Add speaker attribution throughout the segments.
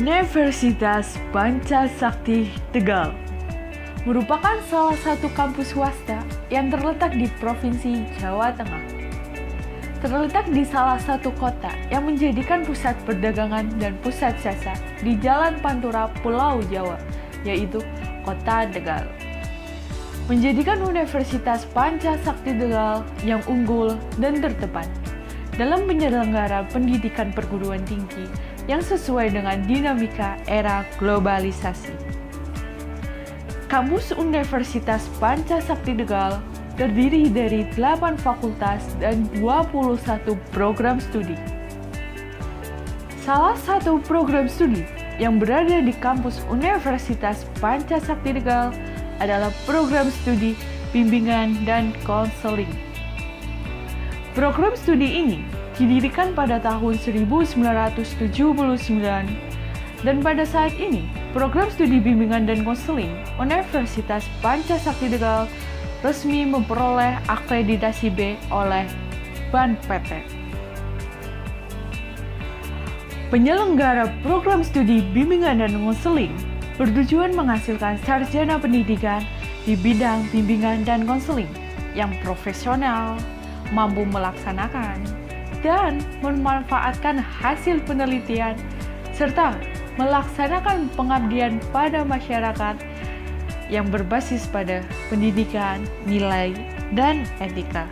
Speaker 1: Universitas Pancasakti Tegal merupakan salah satu kampus swasta yang terletak di Provinsi Jawa Tengah. Terletak di salah satu kota yang menjadikan pusat perdagangan dan pusat jasa di Jalan Pantura, Pulau Jawa, yaitu Kota Tegal. Menjadikan Universitas Pancasakti Tegal yang unggul dan terdepan dalam penyelenggara pendidikan perguruan tinggi yang sesuai dengan dinamika era globalisasi. Kampus Universitas Pancasakti Tegal terdiri dari 8 fakultas dan 21 program studi. Salah satu program studi yang berada di kampus Universitas Pancasakti Tegal adalah program studi bimbingan dan konseling. Program studi ini didirikan pada tahun 1979 dan pada saat ini program studi bimbingan dan konseling Universitas Pancasakti Tegal resmi memperoleh akreditasi B oleh BANPT. Penyelenggara program studi bimbingan dan konseling bertujuan menghasilkan sarjana pendidikan di bidang bimbingan dan konseling yang profesional, mampu melaksanakan dan memanfaatkan hasil penelitian serta melaksanakan pengabdian pada masyarakat yang berbasis pada pendidikan, nilai, dan etika.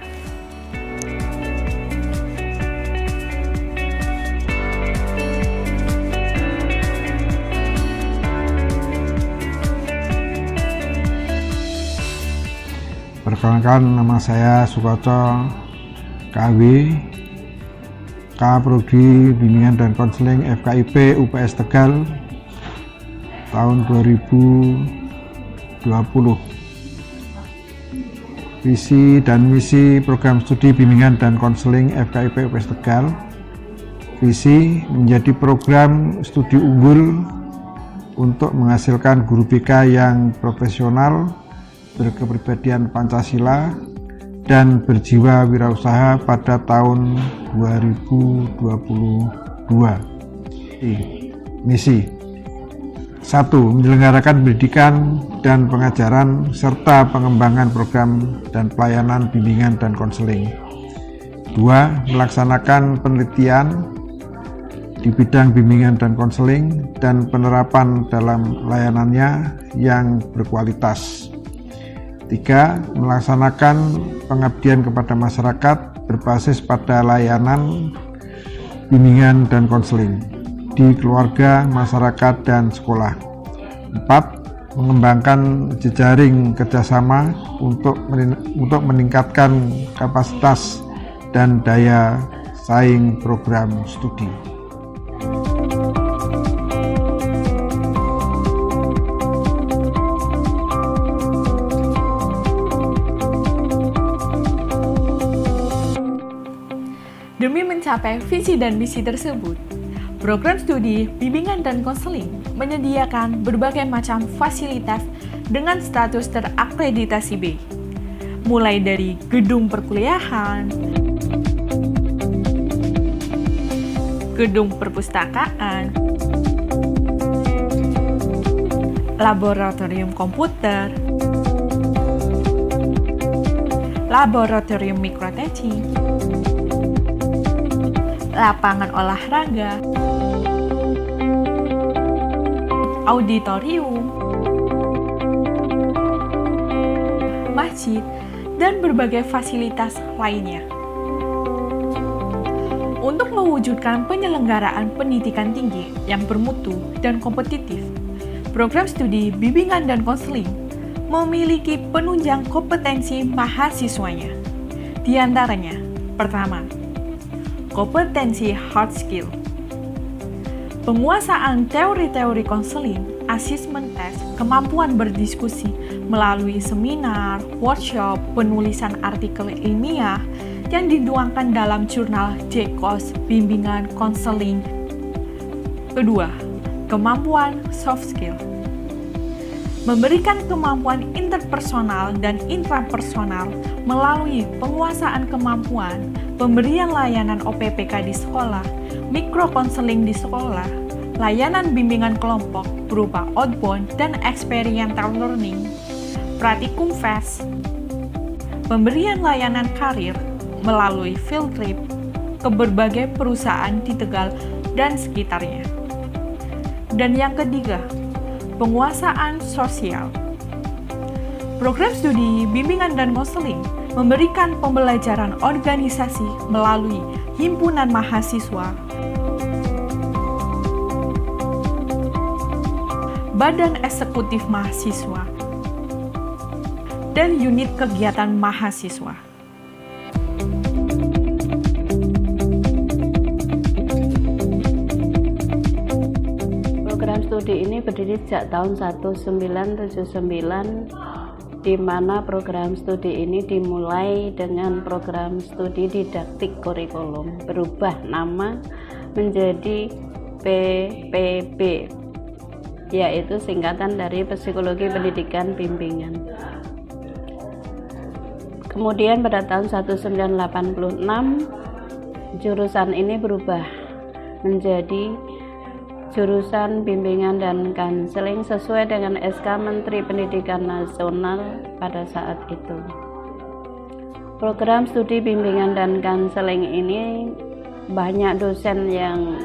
Speaker 2: Perkenalkan, nama saya Sukoco KW, Prodi Bimbingan dan Konseling FKIP UPS Tegal tahun 2020. Visi dan misi program studi bimbingan dan konseling FKIP UPS Tegal. Visi menjadi program studi unggul untuk menghasilkan guru BK yang profesional, berkepribadian Pancasila, dan berjiwa wirausaha pada tahun 2022. Misi 1. Menyelenggarakan pendidikan dan pengajaran serta pengembangan program dan pelayanan bimbingan dan konseling. 2. Melaksanakan penelitian di bidang bimbingan dan konseling dan penerapan dalam layanannya yang berkualitas. 3. Melaksanakan pengabdian kepada masyarakat berbasis pada layanan bimbingan dan konseling di keluarga, masyarakat, dan sekolah. 4. Mengembangkan jejaring kerjasama untuk meningkatkan kapasitas dan daya saing program studi.
Speaker 1: Demi mencapai visi dan misi tersebut, program studi bimbingan dan konseling menyediakan berbagai macam fasilitas dengan status terakreditasi B, mulai dari gedung perkuliahan, gedung perpustakaan, laboratorium komputer, laboratorium mikroteaching, lapangan olahraga, auditorium, masjid, dan berbagai fasilitas lainnya. Untuk mewujudkan penyelenggaraan pendidikan tinggi yang bermutu dan kompetitif, program studi bimbingan dan konseling memiliki penunjang kompetensi mahasiswanya. Di antaranya, pertama, kompetensi hard skill, penguasaan teori-teori konseling, asesmen tes, kemampuan berdiskusi melalui seminar, workshop, penulisan artikel ilmiah yang dituangkan dalam jurnal JKOS bimbingan konseling. Kedua, kemampuan soft skill, memberikan kemampuan interpersonal dan intrapersonal melalui penguasaan kemampuan, pemberian layanan OPPK di sekolah, mikrokonseling di sekolah, layanan bimbingan kelompok berupa outbound dan experiential learning, pratikum fest, pemberian layanan karir melalui field trip ke berbagai perusahaan di Tegal dan sekitarnya. Dan yang ketiga, penguasaan sosial. Program studi bimbingan dan konseling memberikan pembelajaran organisasi melalui himpunan mahasiswa, badan eksekutif mahasiswa, dan unit kegiatan mahasiswa.
Speaker 3: Program studi ini berdiri sejak tahun 1979, di mana program studi ini dimulai dengan program studi didaktik kurikulum, berubah nama menjadi PPB, yaitu singkatan dari Psikologi Pendidikan Bimbingan. Kemudian pada tahun 1986, jurusan ini berubah menjadi jurusan bimbingan dan konseling sesuai dengan SK Menteri Pendidikan Nasional pada saat itu. Program studi bimbingan dan konseling ini banyak dosen yang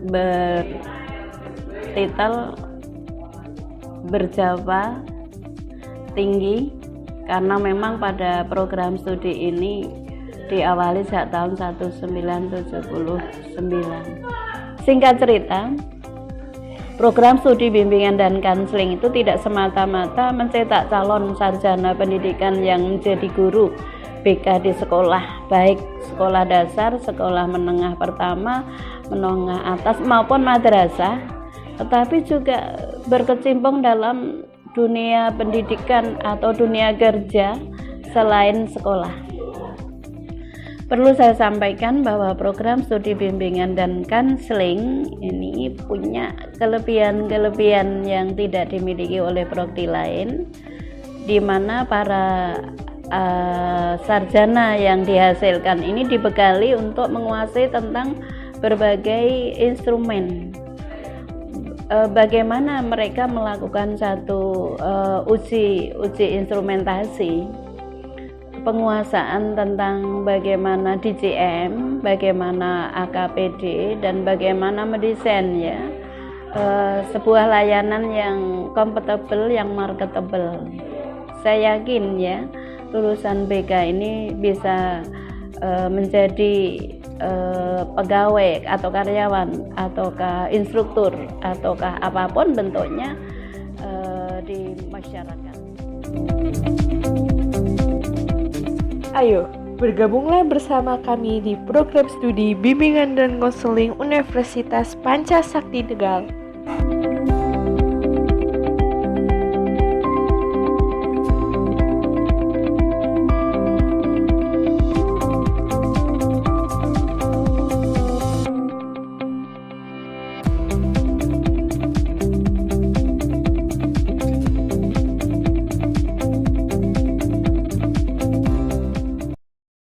Speaker 3: bertitel berjaba tinggi, karena memang pada program studi ini diawali sejak tahun 1979. Singkat cerita, program studi bimbingan dan konseling itu tidak semata-mata mencetak calon sarjana pendidikan yang menjadi guru BK di sekolah, baik sekolah dasar, sekolah menengah pertama, menengah atas maupun madrasah, tetapi juga berkecimpung dalam dunia pendidikan atau dunia kerja selain sekolah. Perlu saya sampaikan bahwa program studi bimbingan dan konseling ini punya kelebihan-kelebihan yang tidak dimiliki oleh prodi lain, di mana para sarjana yang dihasilkan ini dibekali untuk menguasai tentang berbagai instrumen. Bagaimana mereka melakukan satu uji instrumentasi, penguasaan tentang bagaimana DCM, bagaimana AKPD, dan bagaimana mendesain ya sebuah layanan yang kompatibel, yang marketable. Saya yakin ya lulusan BK ini bisa menjadi pegawai atau karyawan ataukah instruktur ataukah apapun bentuknya di masyarakat.
Speaker 1: Ayo, bergabunglah bersama kami di program studi bimbingan dan konseling Universitas Pancasakti Tegal.